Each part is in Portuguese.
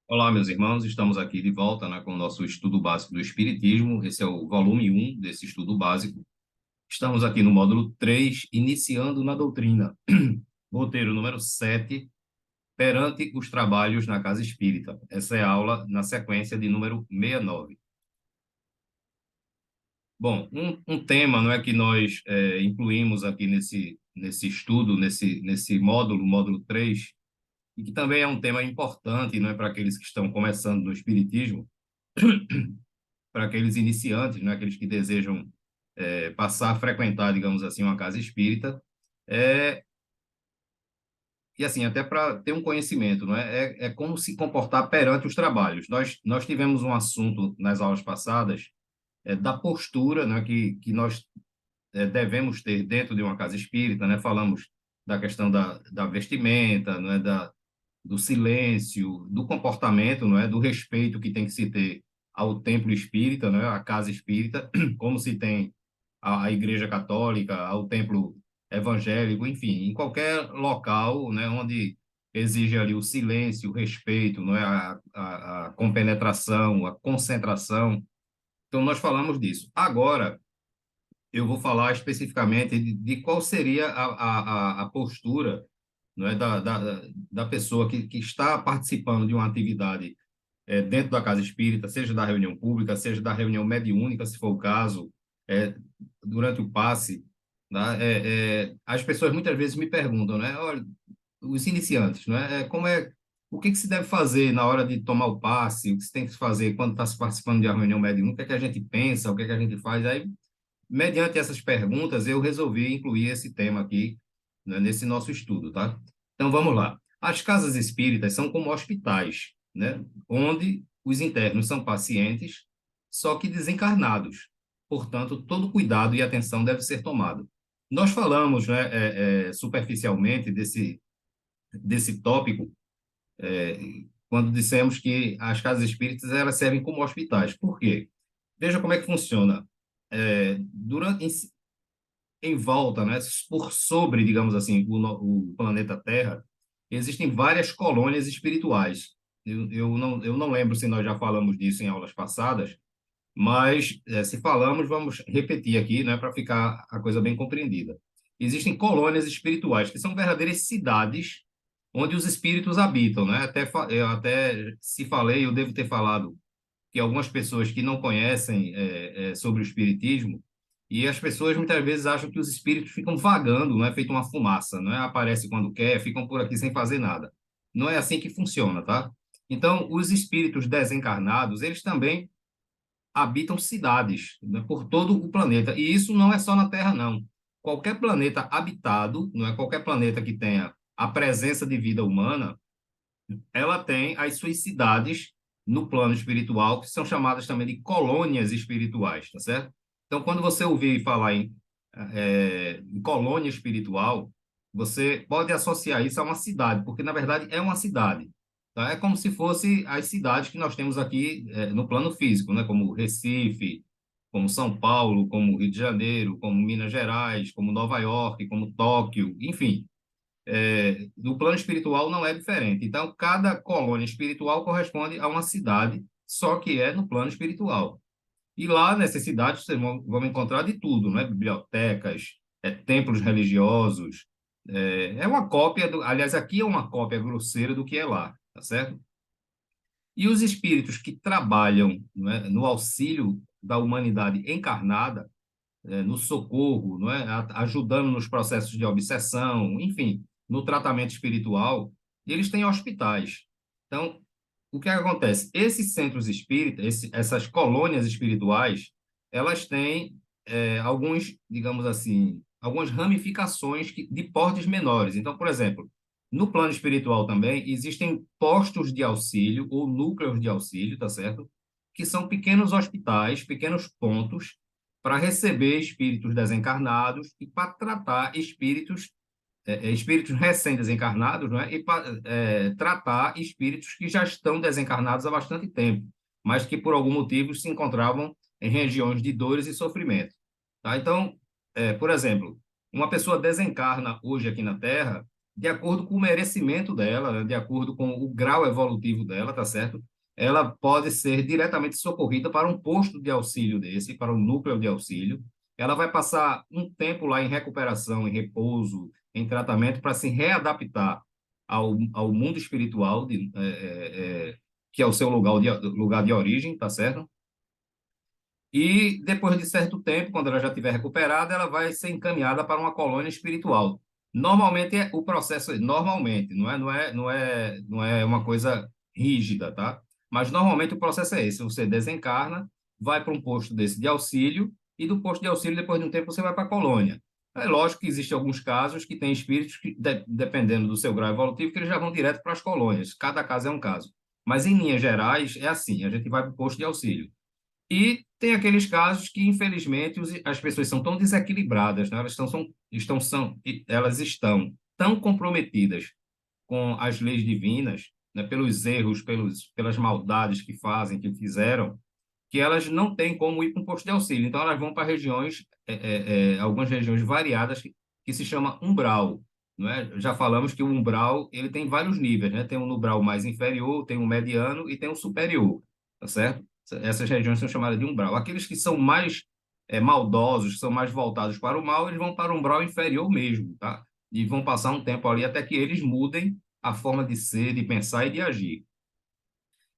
Olá, meus irmãos, estamos aqui de volta, né, com o nosso estudo básico do Espiritismo. Esse é o volume um desse estudo básico. Estamos aqui no módulo 3, iniciando na doutrina. Roteiro número 7, perante os trabalhos na Casa Espírita. Essa é a aula na sequência de número 69. Bom, um tema, não é, que nós incluímos aqui nesse estudo, nesse módulo 3, e que também é um tema importante, não é, para aqueles que estão começando no Espiritismo, para aqueles iniciantes, né, aqueles que desejam passar a frequentar, digamos assim, uma casa espírita, é, e assim, até para ter um conhecimento, não é? É como se comportar perante os trabalhos. Nós tivemos um assunto nas aulas passadas da postura, né, que nós devemos ter dentro de uma casa espírita, né? Falamos da questão da vestimenta, não é? Do silêncio, do comportamento, não é? Do respeito que tem que se ter ao templo espírita, né? À casa espírita, como se tem à Igreja Católica, ao templo evangélico, enfim, em qualquer local, né? Onde exige ali o silêncio, o respeito, não é? A compenetração, a concentração. Então, nós falamos disso. Agora, eu vou falar especificamente de qual seria a postura, não é, da pessoa que está participando de uma atividade dentro da casa espírita, seja da reunião pública, seja da reunião mediúnica, se for o caso, é, durante o passe. Tá? As pessoas muitas vezes me perguntam, né? Olha, os iniciantes, né? O que se deve fazer na hora de tomar o passe? O que se tem que fazer quando está se participando de uma reunião mediúnica? O que é que a gente pensa? O que é que a gente faz? Aí, mediante essas perguntas, eu resolvi incluir esse tema aqui, né, nesse nosso estudo, tá? Então, vamos lá. As casas espíritas são como hospitais, né, onde os internos são pacientes, só que desencarnados. Portanto, todo cuidado e atenção deve ser tomado. Nós falamos, né, superficialmente desse tópico, é, quando dissemos que as casas espíritas elas servem como hospitais. Por quê? Veja como é que funciona. Durante em volta, né, por sobre, digamos assim, o planeta Terra, existem várias colônias espirituais. Eu não lembro se nós já falamos disso em aulas passadas, mas se falamos, vamos repetir aqui, né, para ficar a coisa bem compreendida. Existem colônias espirituais, que são verdadeiras cidades onde os espíritos habitam, né? Eu até se falei, eu devo ter falado que algumas pessoas que não conhecem sobre o espiritismo, e as pessoas muitas vezes acham que os espíritos ficam vagando, não é feito uma fumaça, não é aparece quando quer, ficam por aqui sem fazer nada. Não é assim que funciona, tá? Então, os espíritos desencarnados, eles também habitam cidades, né, por todo o planeta. E isso não é só na Terra, não. Qualquer planeta habitado, não é qualquer planeta que tenha a presença de vida humana, ela tem as suas cidades no plano espiritual, que são chamadas também de colônias espirituais, tá certo? Então, quando você ouvir falar em colônia espiritual, você pode associar isso a uma cidade, porque na verdade é uma cidade. Tá? É como se fosse as cidades que nós temos aqui no plano físico, né? Como Recife, como São Paulo, como Rio de Janeiro, como Minas Gerais, como Nova York, como Tóquio, enfim, do plano espiritual não é diferente. Então, cada colônia espiritual corresponde a uma cidade, só que é no plano espiritual. E lá, nessas cidades, vocês vão encontrar de tudo, né? Bibliotecas, templos religiosos. É uma cópia, aliás, aqui é uma cópia grosseira do que é lá, tá certo? E os espíritos que trabalham, né, no auxílio da humanidade encarnada, no socorro, não é? Ajudando nos processos de obsessão, enfim, no tratamento espiritual, e eles têm hospitais. Então, o que acontece? Esses centros espíritas, essas colônias espirituais, elas têm alguns, digamos assim, algumas ramificações de portes menores. Então, por exemplo, no plano espiritual também existem postos de auxílio ou núcleos de auxílio, tá certo? Que são pequenos hospitais, pequenos pontos para receber espíritos desencarnados e para tratar espíritos recém-desencarnados, não é? E para tratar espíritos que já estão desencarnados há bastante tempo, mas que por algum motivo se encontravam em regiões de dores e sofrimento. Tá? Então, por exemplo, uma pessoa desencarna hoje aqui na Terra, de acordo com o merecimento dela, né, de acordo com o grau evolutivo dela, tá certo? Ela pode ser diretamente socorrida para um posto de auxílio desse, para um núcleo de auxílio. Ela vai passar um tempo lá em recuperação, em repouso, em tratamento, para se readaptar ao mundo espiritual, que é o seu lugar de origem, tá certo? E depois de certo tempo, quando ela já estiver recuperada, ela vai ser encaminhada para uma colônia espiritual. Normalmente o processo normalmente, não é uma coisa rígida, tá? Mas normalmente o processo é esse, você desencarna, vai para um posto desse de auxílio e do posto de auxílio depois de um tempo você vai para a colônia. É lógico que existem alguns casos que tem espíritos que, dependendo do seu grau evolutivo, que eles já vão direto para as colônias. Cada caso é um caso. Mas em linhas gerais é assim, a gente vai para o posto de auxílio. E tem aqueles casos que, infelizmente, as pessoas são tão desequilibradas, né? Elas estão tão comprometidas com as leis divinas, né? Pelos erros, pelas maldades que fazem, que fizeram, que elas não têm como ir para um posto de auxílio. Então, elas vão para regiões, algumas regiões variadas, que se chama umbral. Não é? Já falamos que o umbral ele tem vários níveis, né? Tem um umbral mais inferior, tem um mediano e tem um superior, tá certo? Essas regiões são chamadas de umbral. Aqueles que são mais maldosos, que são mais voltados para o mal, eles vão para o umbral inferior mesmo, tá? E vão passar um tempo ali até que eles mudem a forma de ser, de pensar e de agir.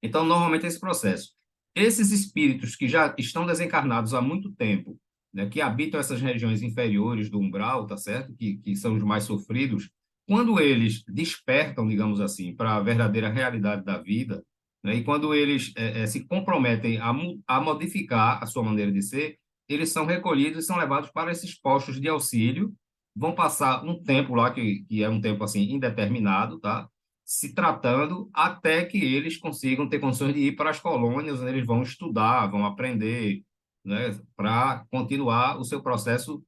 Então, normalmente é esse processo. Esses espíritos que já estão desencarnados há muito tempo, né, que habitam essas regiões inferiores do umbral, tá certo? Que são os mais sofridos, quando eles despertam, digamos assim, para a verdadeira realidade da vida, né, e quando eles se comprometem a modificar a sua maneira de ser, eles são recolhidos e são levados para esses postos de auxílio, vão passar um tempo lá, que é um tempo assim indeterminado, tá? Se tratando até que eles consigam ter condições de ir para as colônias, onde eles vão estudar, vão aprender, né, para continuar o seu processo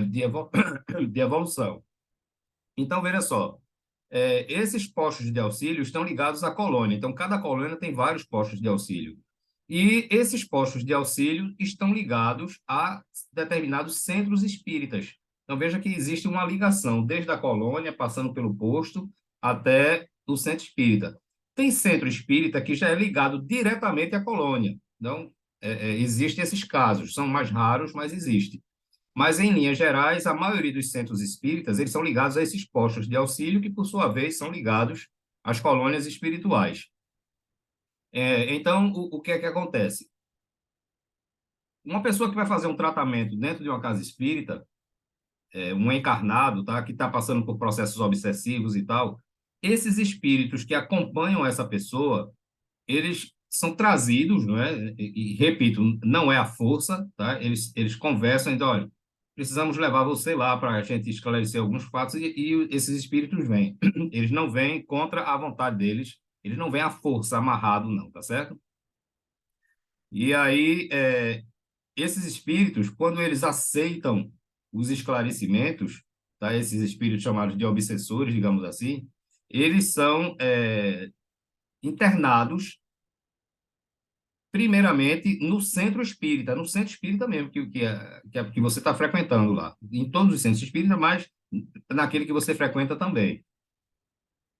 de evolução. Então, veja só, esses postos de auxílio estão ligados à colônia. Então, cada colônia tem vários postos de auxílio. E esses postos de auxílio estão ligados a determinados centros espíritas. Então, veja que existe uma ligação desde a colônia, passando pelo posto, até o centro espírita. Tem centro espírita que já é ligado diretamente à colônia. Então, existem esses casos. São mais raros, mas existem. Mas, em linhas gerais, a maioria dos centros espíritas, eles são ligados a esses postos de auxílio, que, por sua vez, são ligados às colônias espirituais. Então, o que é que acontece? Uma pessoa que vai fazer um tratamento dentro de uma casa espírita, um encarnado, tá, que está passando por processos obsessivos e tal, esses espíritos que acompanham essa pessoa, eles são trazidos, não é? Repito, não é a força, tá? Eles conversam, então, olha, precisamos levar você lá para a gente esclarecer alguns fatos e esses espíritos vêm. Eles não vêm contra a vontade deles, eles não vêm à força, amarrado, não, tá certo? E aí, esses espíritos, quando eles aceitam os esclarecimentos, tá? Esses espíritos chamados de obsessores, digamos assim, eles são internados primeiramente no centro espírita mesmo, que você está frequentando lá. Em todos os centros espíritas, mas naquele que você frequenta também.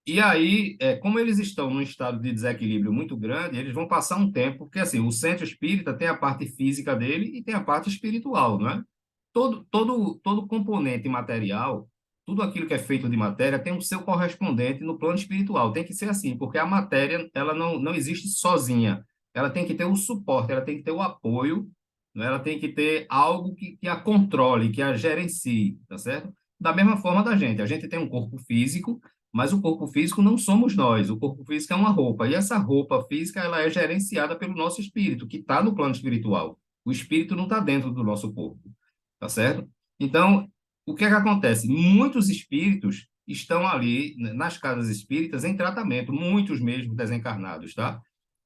E aí, como eles estão num estado de desequilíbrio muito grande, eles vão passar um tempo, porque assim, o centro espírita tem a parte física dele e tem a parte espiritual, não é? Todo componente material, tudo aquilo que é feito de matéria, tem o seu correspondente no plano espiritual. Tem que ser assim, porque a matéria, ela não existe sozinha. Ela tem que ter o suporte, ela tem que ter o apoio, né? Ela tem que ter algo que a controle, que a gerencie, tá certo? Da mesma forma da gente. A gente tem um corpo físico, mas o corpo físico não somos nós. O corpo físico é uma roupa. E essa roupa física, ela é gerenciada pelo nosso espírito, que está no plano espiritual. O espírito não está dentro do nosso corpo, tá certo? Então, o que é que acontece? Muitos espíritos estão ali nas casas espíritas em tratamento, muitos mesmo desencarnados, tá?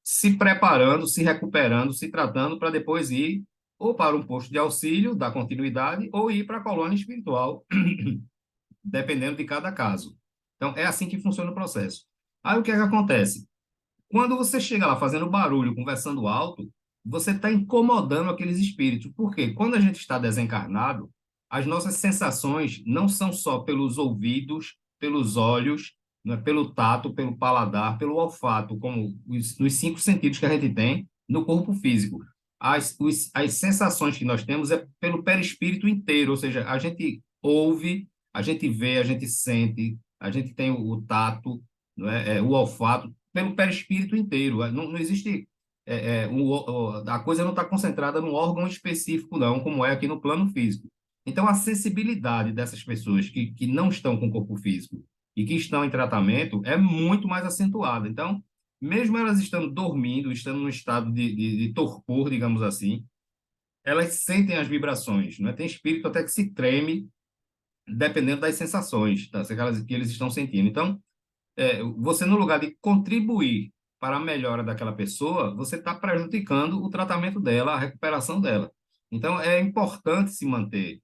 Se preparando, se recuperando, se tratando para depois ir ou para um posto de auxílio, dar continuidade, ou ir para a colônia espiritual, dependendo de cada caso. Então, é assim que funciona o processo. Aí, o que é que acontece? Quando você chega lá fazendo barulho, conversando alto, você está incomodando aqueles espíritos. Por quê? Quando a gente está desencarnado, as nossas sensações não são só pelos ouvidos, pelos olhos, não é? Pelo tato, pelo paladar, pelo olfato, como os cinco sentidos que a gente tem no corpo físico. As sensações que nós temos é pelo perispírito inteiro, ou seja, a gente ouve, a gente vê, a gente sente, a gente tem o tato, não é? O olfato, pelo perispírito inteiro. Não existe. A coisa não está concentrada num órgão específico, não, como é aqui no plano físico. Então, a sensibilidade dessas pessoas que não estão com corpo físico e que estão em tratamento é muito mais acentuada. Então, mesmo elas estando dormindo, estando num estado de torpor, digamos assim, elas sentem as vibrações, né? Tem espírito até que se treme, dependendo das sensações, tá? Que eles estão sentindo. Então, você, no lugar de contribuir para a melhora daquela pessoa, você está prejudicando o tratamento dela, a recuperação dela. Então, é importante se manter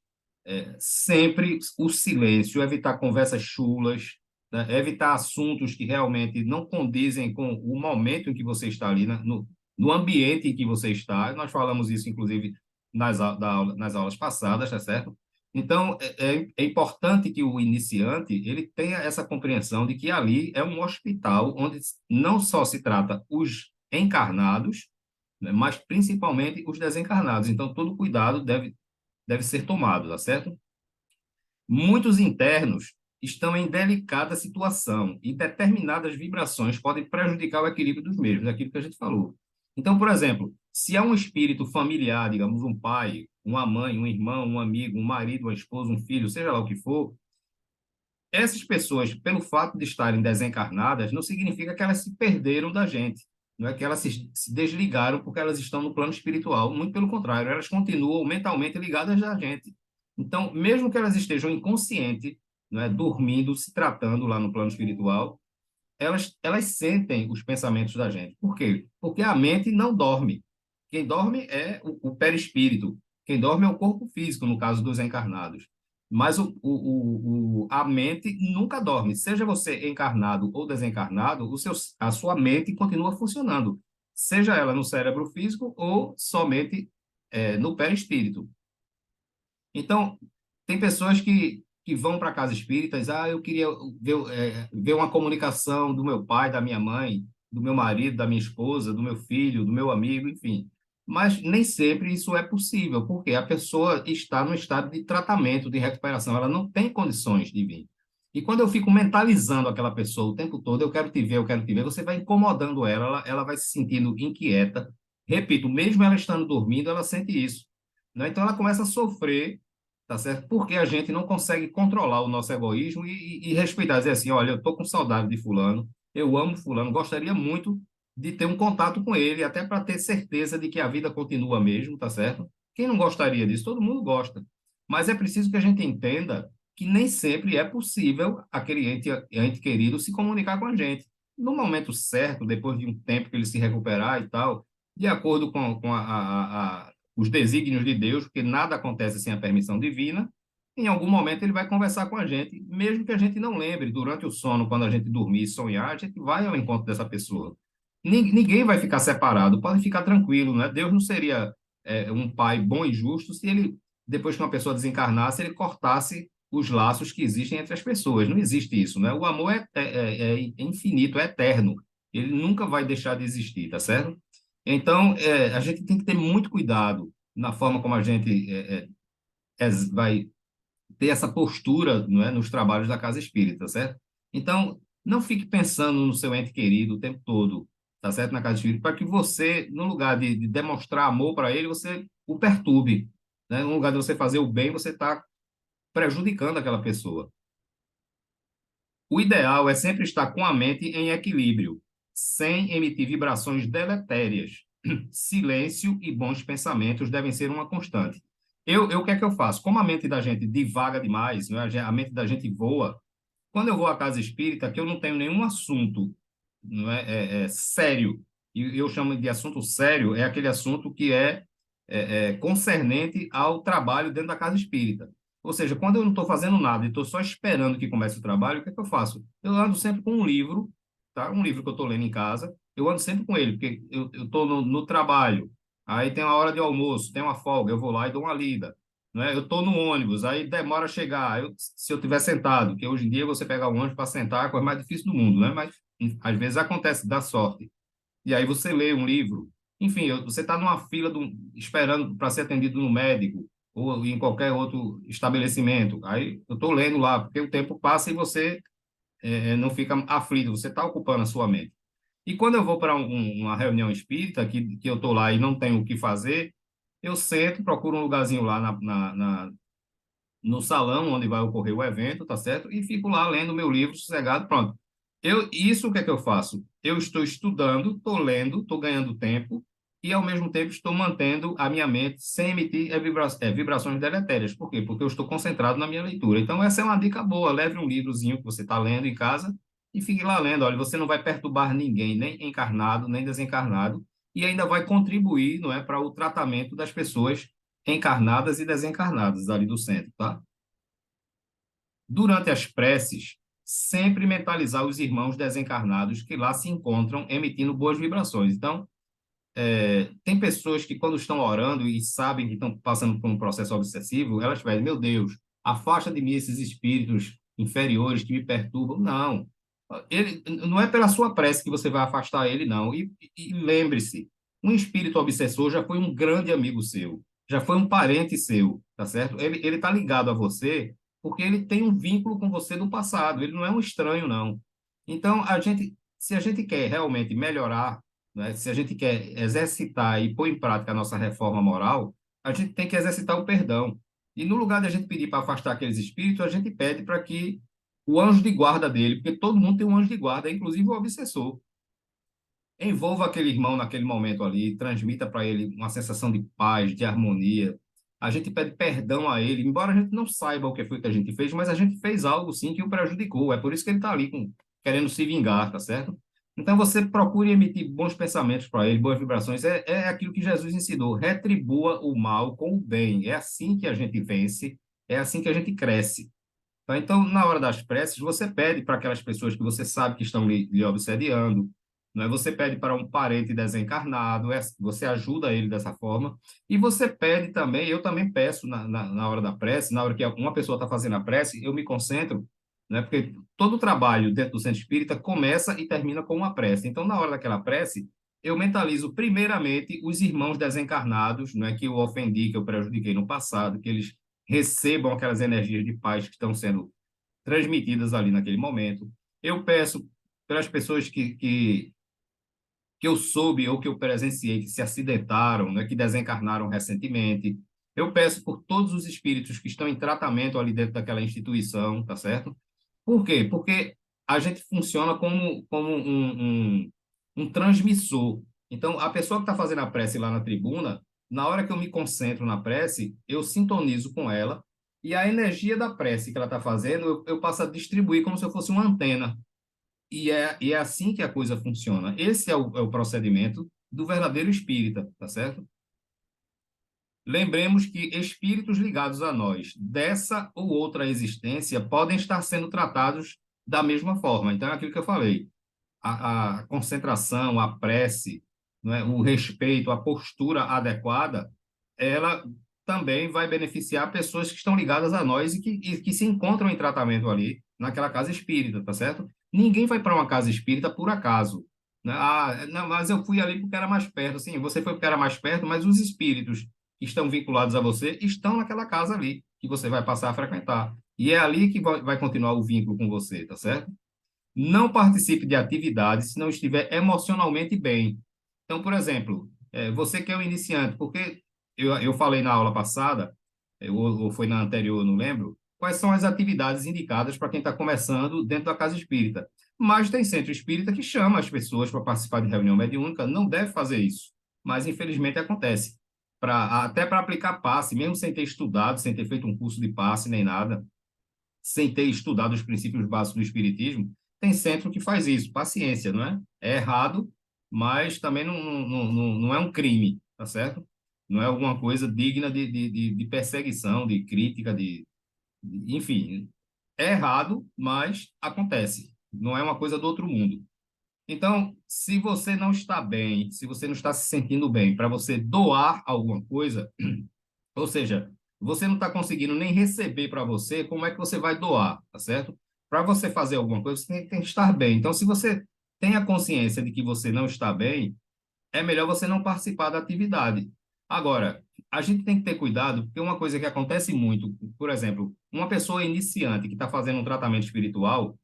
sempre o silêncio, evitar conversas chulas, né? Evitar assuntos que realmente não condizem com o momento em que você está ali, né? No ambiente em que você está. Nós falamos isso, inclusive, nas aulas passadas, tá certo? Então, é importante que o iniciante ele tenha essa compreensão de que ali é um hospital onde não só se trata os encarnados, né, mas principalmente os desencarnados. Então, todo cuidado deve ser tomado, tá certo? Muitos internos estão em delicada situação e determinadas vibrações podem prejudicar o equilíbrio dos mesmos, aquilo que a gente falou. Então, por exemplo, se há um espírito familiar, digamos, um pai, uma mãe, um irmão, um amigo, um marido, uma esposa, um filho, seja lá o que for, essas pessoas, pelo fato de estarem desencarnadas, não significa que elas se perderam da gente. Não é que elas se desligaram porque elas estão no plano espiritual. Muito pelo contrário, elas continuam mentalmente ligadas a gente. Então, mesmo que elas estejam inconscientes, não é, dormindo, se tratando lá no plano espiritual, elas sentem os pensamentos da gente. Por quê? Porque a mente não dorme. Quem dorme é o perispírito. Quem dorme é o corpo físico, no caso dos encarnados. Mas a mente nunca dorme. Seja você encarnado ou desencarnado, a sua mente continua funcionando. Seja ela no cérebro físico ou somente no perispírito. Então, tem pessoas que vão para a casa espírita e dizem, eu queria ver uma comunicação do meu pai, da minha mãe, do meu marido, da minha esposa, do meu filho, do meu amigo, enfim. Mas nem sempre isso é possível, porque a pessoa está no estado de tratamento, de recuperação, ela não tem condições de vir. E quando eu fico mentalizando aquela pessoa o tempo todo, eu quero te ver, você vai incomodando ela vai se sentindo inquieta. Repito, mesmo ela estando dormindo, ela sente isso, né? Então ela começa a sofrer, tá certo? Porque a gente não consegue controlar o nosso egoísmo e respeitar, dizer assim, olha, eu estou com saudade de fulano, eu amo fulano, gostaria muito de ter um contato com ele, até para ter certeza de que a vida continua mesmo, tá certo? Quem não gostaria disso? Todo mundo gosta. Mas é preciso que a gente entenda que nem sempre é possível aquele ente querido se comunicar com a gente. No momento certo, depois de um tempo que ele se recuperar e tal, de acordo com os desígnios de Deus, porque nada acontece sem a permissão divina, em algum momento ele vai conversar com a gente, mesmo que a gente não lembre, durante o sono, quando a gente dormir e sonhar, a gente vai ao encontro dessa pessoa. Ninguém vai ficar separado, pode ficar tranquilo, né? Deus não seria um pai bom e justo se ele, depois que uma pessoa desencarnasse, ele cortasse os laços que existem entre as pessoas. Não existe isso, né? O amor é infinito, é eterno. Ele nunca vai deixar de existir, tá certo? Então, a gente tem que ter muito cuidado na forma como a gente vai ter essa postura, não é, nos trabalhos da casa espírita, certo? Então, não fique pensando no seu ente querido o tempo todo, tá certo? Na casa espírita, para que você, no lugar de demonstrar amor para ele, você o perturbe, né? No lugar de você fazer o bem, você está prejudicando aquela pessoa. O ideal é sempre estar com a mente em equilíbrio, sem emitir vibrações deletérias. Silêncio e bons pensamentos devem ser uma constante. O que é que eu faço? Como a mente da gente divaga demais, né? A mente da gente voa, quando eu vou à casa espírita, que eu não tenho nenhum assunto, não sério, e eu chamo de assunto sério, é aquele assunto que é concernente ao trabalho dentro da casa espírita. Ou seja, quando eu não estou fazendo nada e estou só esperando que comece o trabalho, o que é que eu faço? Eu ando sempre com um livro, tá? Um livro que eu estou lendo em casa, eu ando sempre com ele, porque eu estou no trabalho, aí tem uma hora de almoço, tem uma folga, eu vou lá e dou uma lida. né? Eu estou no ônibus, aí demora a chegar. Se eu estiver sentado, que hoje em dia você pegar o ônibus para sentar é a coisa mais difícil do mundo, né? Mas às vezes acontece, dá sorte. E aí você lê um livro. Enfim, você está numa fila esperando para ser atendido no médico ou em qualquer outro estabelecimento. Aí eu estou lendo lá, porque o tempo passa e você não fica aflito, você está ocupando a sua mente. E quando eu vou para uma reunião espírita, que eu estou lá e não tenho o que fazer, eu sento, procuro um lugarzinho lá no salão onde vai ocorrer o evento, tá certo? E fico lá lendo meu livro sossegado, pronto. Isso o que é que eu faço? Eu estou estudando, estou lendo, estou ganhando tempo e, ao mesmo tempo, estou mantendo a minha mente sem emitir vibrações deletérias. Por quê? Porque eu estou concentrado na minha leitura. Então, essa é uma dica boa. Leve um livrozinho que você está lendo em casa e fique lá lendo. Olha, você não vai perturbar ninguém, nem encarnado, nem desencarnado, e ainda vai contribuir, não é, para o tratamento das pessoas encarnadas e desencarnadas ali do centro, tá? Durante as preces, sempre mentalizar os irmãos desencarnados que lá se encontram emitindo boas vibrações. Então, tem pessoas que quando estão orando e sabem que estão passando por um processo obsessivo, elas pedem, meu Deus, afasta de mim esses espíritos inferiores que me perturbam. Não, não é pela sua prece que você vai afastar ele, não. E lembre-se, um espírito obsessor já foi um grande amigo seu, já foi um parente seu, tá certo? Ele está ligado a você porque ele tem um vínculo com você do passado, ele não é um estranho, não. Então, se a gente quer realmente melhorar, né, se a gente quer exercitar e pôr em prática a nossa reforma moral, a gente tem que exercitar o perdão. E no lugar de a gente pedir para afastar aqueles espíritos, a gente pede para que o anjo de guarda dele, porque todo mundo tem um anjo de guarda, inclusive o obsessor. Envolva aquele irmão naquele momento ali, transmita para ele uma sensação de paz, de harmonia. A gente pede perdão a ele, embora a gente não saiba o que foi que a gente fez, mas a gente fez algo sim que o prejudicou. É por isso que ele está ali querendo se vingar, tá certo? Então você procure emitir bons pensamentos para ele, boas vibrações. É aquilo que Jesus ensinou: retribua o mal com o bem. É assim que a gente vence, é assim que a gente cresce. Tá? Então, na hora das preces, você pede para aquelas pessoas que você sabe que estão lhe obsediando, não é? Você pede para um parente desencarnado, você ajuda ele dessa forma, e você pede também, eu também peço na hora da prece, na hora que uma pessoa está fazendo a prece, eu me concentro, né? Porque todo o trabalho dentro do centro espírita começa e termina com uma prece. Então, na hora daquela prece, eu mentalizo primeiramente os irmãos desencarnados, não é, que eu ofendi, que eu prejudiquei no passado, que eles recebam aquelas energias de paz que estão sendo transmitidas ali naquele momento. Eu peço pelas pessoas que eu soube ou que eu presenciei que se acidentaram, né, que desencarnaram recentemente. Eu peço por todos os espíritos que estão em tratamento ali dentro daquela instituição, tá certo? Por quê? Porque a gente funciona como um transmissor. Então, a pessoa que está fazendo a prece lá na tribuna, na hora que eu me concentro na prece, eu sintonizo com ela e a energia da prece que ela está fazendo, eu passo a distribuir como se eu fosse uma antena. E é assim que a coisa funciona. Esse é o procedimento do verdadeiro espírita, tá certo? Lembremos que espíritos ligados a nós, dessa ou outra existência, podem estar sendo tratados da mesma forma. Então, é aquilo que eu falei. A concentração, a prece, não é? O respeito, a postura adequada, ela também vai beneficiar pessoas que estão ligadas a nós e que se encontram em tratamento ali, naquela casa espírita, tá certo? Ninguém vai para uma casa espírita por acaso, né? Ah, não, mas eu fui ali porque era mais perto. Sim, você foi porque era mais perto, mas os espíritos que estão vinculados a você estão naquela casa ali, que você vai passar a frequentar. E é ali que vai continuar o vínculo com você, tá certo? Não participe de atividades se não estiver emocionalmente bem. Então, por exemplo, você que é um iniciante, porque eu falei na aula passada, ou foi na anterior, não lembro, quais são as atividades indicadas para quem está começando dentro da casa espírita. Mas tem centro espírita que chama as pessoas para participar de reunião mediúnica, não deve fazer isso, mas infelizmente acontece. Até para aplicar passe, mesmo sem ter estudado, sem ter feito um curso de passe nem nada, sem ter estudado os princípios básicos do espiritismo, tem centro que faz isso. Paciência, não é? É errado, mas também não é um crime, tá certo? Não é alguma coisa digna de perseguição, de crítica, enfim. É errado, mas acontece. Não é uma coisa do outro mundo. Então, se você não está bem, se você não está se sentindo bem, para você doar alguma coisa, ou seja, você não está conseguindo nem receber para você, como é que você vai doar, tá certo? Para você fazer alguma coisa, você tem que estar bem. Então, se você tem a consciência de que você não está bem, é melhor você não participar da atividade. Agora, a gente tem que ter cuidado, porque uma coisa que acontece muito, por exemplo, uma pessoa iniciante que está fazendo um tratamento espiritual,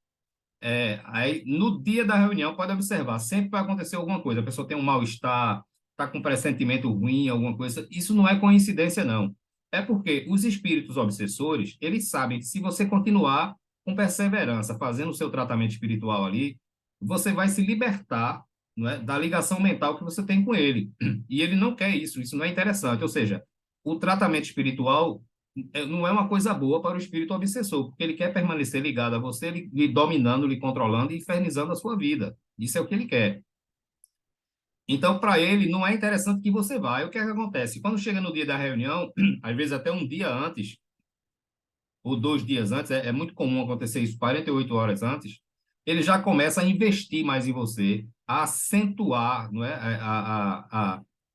aí no dia da reunião, pode observar, sempre vai acontecer alguma coisa. A pessoa tem um mal-estar, está com um pressentimento ruim, alguma coisa. Isso não é coincidência, não. É porque os espíritos obsessores, eles sabem que se você continuar com perseverança, fazendo o seu tratamento espiritual ali, você vai se libertar, não é, da ligação mental que você tem com ele. E ele não quer isso, isso não é interessante. Ou seja, o tratamento espiritual não é uma coisa boa para o espírito obsessor, porque ele quer permanecer ligado a você, lhe dominando, lhe controlando e infernizando a sua vida. Isso é o que ele quer. Então, para ele, não é interessante que você vá. Aí o que é que acontece? Quando chega no dia da reunião, às vezes até um dia antes, ou 2 dias antes, é muito comum acontecer isso, 48 horas antes, ele já começa a investir mais em você, a acentuar, não é,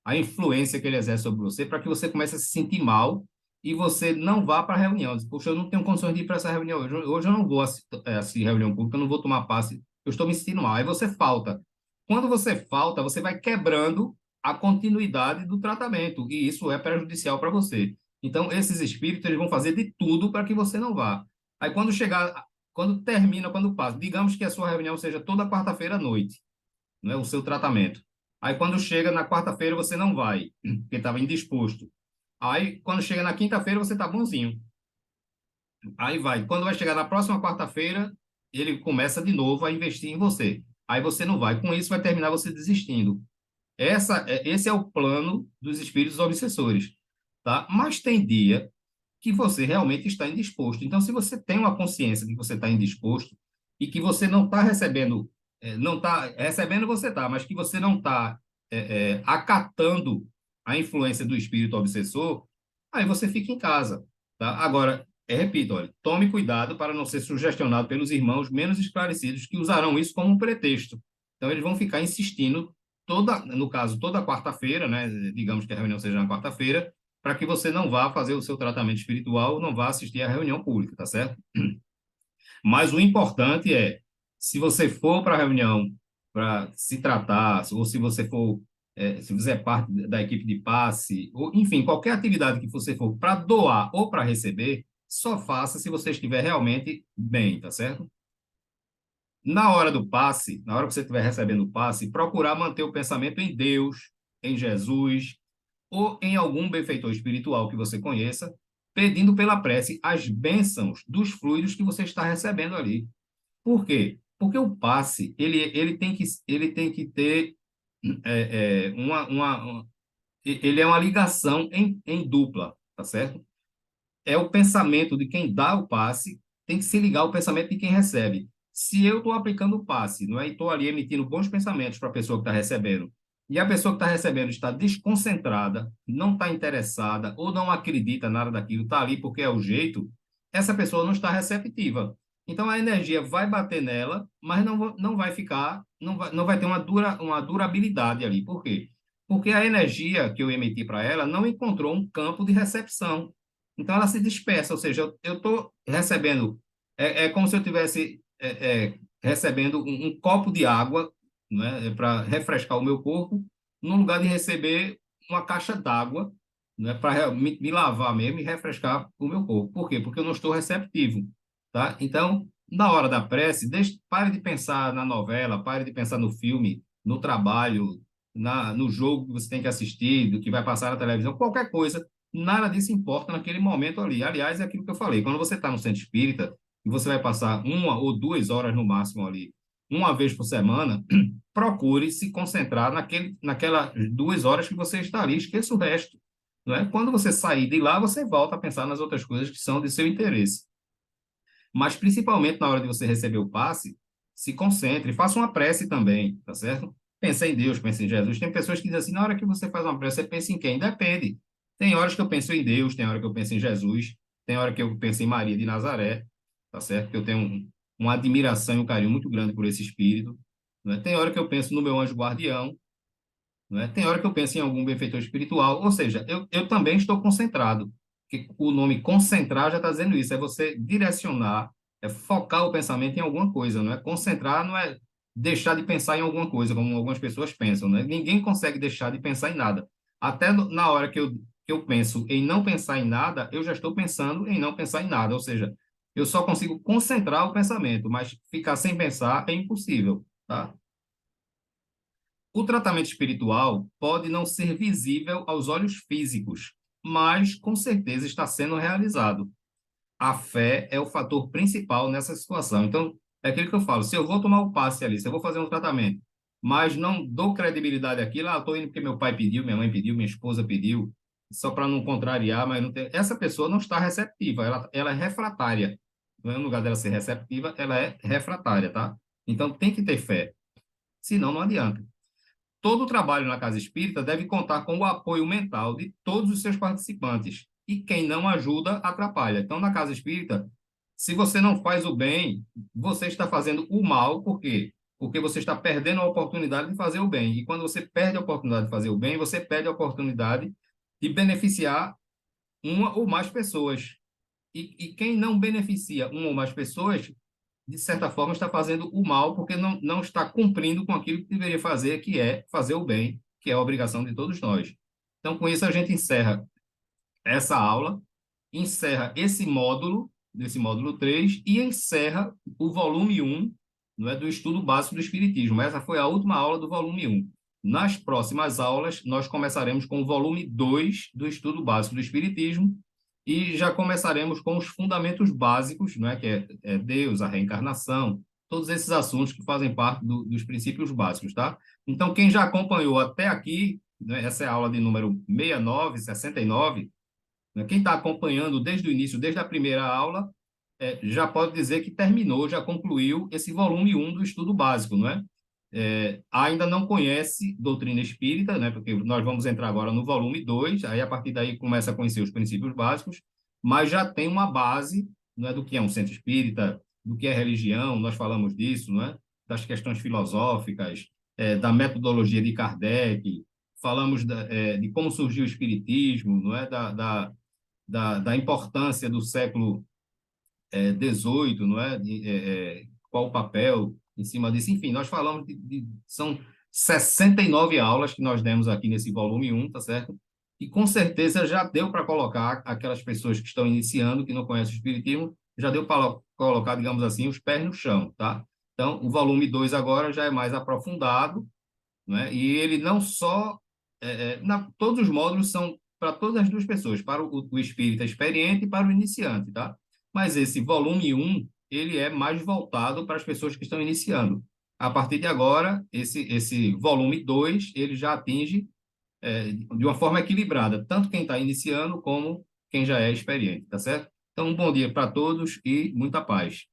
a influência que ele exerce sobre você, para que você comece a se sentir mal e você não vá para a reunião. Diz, poxa, eu não tenho condições de ir para essa reunião hoje, hoje eu não vou assistir reunião pública, eu não vou tomar passe, eu estou me sentindo mal. Aí você falta. Quando você falta, você vai quebrando a continuidade do tratamento, e isso é prejudicial para você. Então, esses espíritos eles vão fazer de tudo para que você não vá. Aí, quando chegar, quando termina, quando passa, digamos que a sua reunião seja toda quarta-feira à noite, né, o seu tratamento. Aí, quando chega na quarta-feira, você não vai, porque estava indisposto. Aí, quando chega na quinta-feira, você está bonzinho. Aí vai. Quando vai chegar na próxima quarta-feira, ele começa de novo a investir em você. Aí você não vai. Com isso, vai terminar você desistindo. Esse é o plano dos espíritos obsessores, tá? Mas tem dia que você realmente está indisposto. Então, se você tem uma consciência de que você está indisposto e que você não está recebendo, não está recebendo, você está, mas que você não está acatando a influência do espírito obsessor, aí você fica em casa, tá? Agora, repito, olha, tome cuidado para não ser sugestionado pelos irmãos menos esclarecidos que usarão isso como um pretexto. Então, eles vão ficar insistindo no caso, toda quarta-feira, né? Digamos que a reunião seja na quarta-feira, para que você não vá fazer o seu tratamento espiritual, não vá assistir à reunião pública, tá certo? Mas o importante é, se você for para a reunião para se tratar, ou se você for, se você é parte da equipe de passe, ou enfim, qualquer atividade que você for para doar ou para receber, só faça se você estiver realmente bem, tá certo? Na hora do passe, na hora que você estiver recebendo o passe, procurar manter o pensamento em Deus, em Jesus, ou em algum benfeitor espiritual que você conheça, pedindo pela prece as bênçãos dos fluidos que você está recebendo ali. Por quê? Porque o passe, ele tem que ter ele é uma ligação em dupla, tá certo? É o pensamento de quem dá o passe, tem que se ligar ao pensamento de quem recebe. Se eu estou aplicando o passe, não é? E estou ali emitindo bons pensamentos para a pessoa que está recebendo, e a pessoa que está recebendo está desconcentrada, não está interessada ou não acredita nada daquilo, está ali porque é o jeito, essa pessoa não está receptiva. Então a energia vai bater nela, mas não vai ficar, não vai ter uma durabilidade ali. Por quê? Porque a energia que eu emiti para ela não encontrou um campo de recepção. Então ela se dispersa, ou seja, eu estou recebendo, é como se eu tivesse recebendo um copo de água, né, para refrescar o meu corpo, no lugar de receber uma caixa d'água, né, para me lavar mesmo e refrescar o meu corpo. Por quê? Porque eu não estou receptivo, tá? Então, na hora da prece, pare de pensar na novela, pare de pensar no filme, no trabalho, no jogo que você tem que assistir, do que vai passar na televisão, qualquer coisa. Nada disso importa naquele momento ali. Aliás, é aquilo que eu falei. Quando você está no centro espírita e você vai passar 1 ou 2 horas no máximo ali, uma vez por semana, procure se concentrar naquelas 2 horas que você está ali. Esqueça o resto. Não é? Quando você sair de lá, você volta a pensar nas outras coisas que são de seu interesse. Mas, principalmente na hora de você receber o passe, se concentre, faça uma prece também, tá certo? Pense em Deus, pense em Jesus. Tem pessoas que dizem assim, na hora que você faz uma prece, você pensa em quem? Depende. Tem horas que eu penso em Deus, tem hora que eu penso em Jesus, tem hora que eu penso em Maria de Nazaré, tá certo? Que eu tenho uma admiração e um carinho muito grande por esse espírito. Né? Tem hora que eu penso no meu anjo guardião, né? Tem hora que eu penso em algum benfeitor espiritual, ou seja, eu também estou concentrado, que o nome concentrar já está dizendo isso, é você direcionar, é focar o pensamento em alguma coisa, não é? Concentrar não é deixar de pensar em alguma coisa, como algumas pessoas pensam, né? Ninguém consegue deixar de pensar em nada. Até na hora que eu penso em não pensar em nada, eu já estou pensando em não pensar em nada, ou seja, eu só consigo concentrar o pensamento, mas ficar sem pensar é impossível, tá? O tratamento espiritual pode não ser visível aos olhos físicos, mas com certeza está sendo realizado. A fé é o fator principal nessa situação. Então, é aquilo que eu falo, se eu vou tomar o passe ali, se eu vou fazer um tratamento, mas não dou credibilidade àquilo, estou indo porque meu pai pediu, minha mãe pediu, minha esposa pediu, só para não contrariar, mas não tem... essa pessoa não está receptiva, ela é refratária. Não é no lugar dela ser receptiva, ela é refratária, tá? Então, tem que ter fé, senão não adianta. Todo o trabalho na casa espírita deve contar com o apoio mental de todos os seus participantes. E quem não ajuda, atrapalha. Então, na casa espírita, se você não faz o bem, você está fazendo o mal. Por quê? Porque você está perdendo a oportunidade de fazer o bem. E quando você perde a oportunidade de fazer o bem, você perde a oportunidade de beneficiar uma ou mais pessoas. E quem não beneficia uma ou mais pessoas, de certa forma, está fazendo o mal, porque não está cumprindo com aquilo que deveria fazer, que é fazer o bem, que é a obrigação de todos nós. Então, com isso, a gente encerra essa aula, encerra esse módulo, desse módulo 3 e encerra o volume 1, não é, do estudo básico do Espiritismo. Essa foi a última aula do volume 1. Nas próximas aulas, nós começaremos com o volume 2 do estudo básico do Espiritismo, e já começaremos com os fundamentos básicos, não é, que é Deus, a reencarnação, todos esses assuntos que fazem parte dos princípios básicos, tá? Então, quem já acompanhou até aqui, né, essa é a aula de número 69, 69, né, quem está acompanhando desde o início, desde a primeira aula, já pode dizer que terminou, já concluiu esse volume 1 do estudo básico, não é? Ainda não conhece doutrina espírita, né? Porque nós vamos entrar agora no volume 2, aí a partir daí começa a conhecer os princípios básicos, mas já tem uma base, não é, do que é um centro espírita, do que é religião, nós falamos disso, não é? Das questões filosóficas, da metodologia de Kardec, falamos de como surgiu o espiritismo, não é? Da importância do século XVIII, não é? Qual o papel em cima disso. Enfim, nós falamos são 69 aulas que nós demos aqui nesse volume 1, tá certo? E com certeza já deu para colocar aquelas pessoas que estão iniciando, que não conhecem o Espiritismo, já deu para colocar, digamos assim, os pés no chão, tá? Então, o volume 2 agora já é mais aprofundado, né? E ele não só... todos os módulos são para todas as duas pessoas, para o espírita experiente e para o iniciante, tá? Mas esse volume 1, ele é mais voltado para as pessoas que estão iniciando. A partir de agora, esse volume 2, ele já atinge de uma forma equilibrada, tanto quem está iniciando como quem já é experiente, tá certo? Então, um bom dia para todos e muita paz.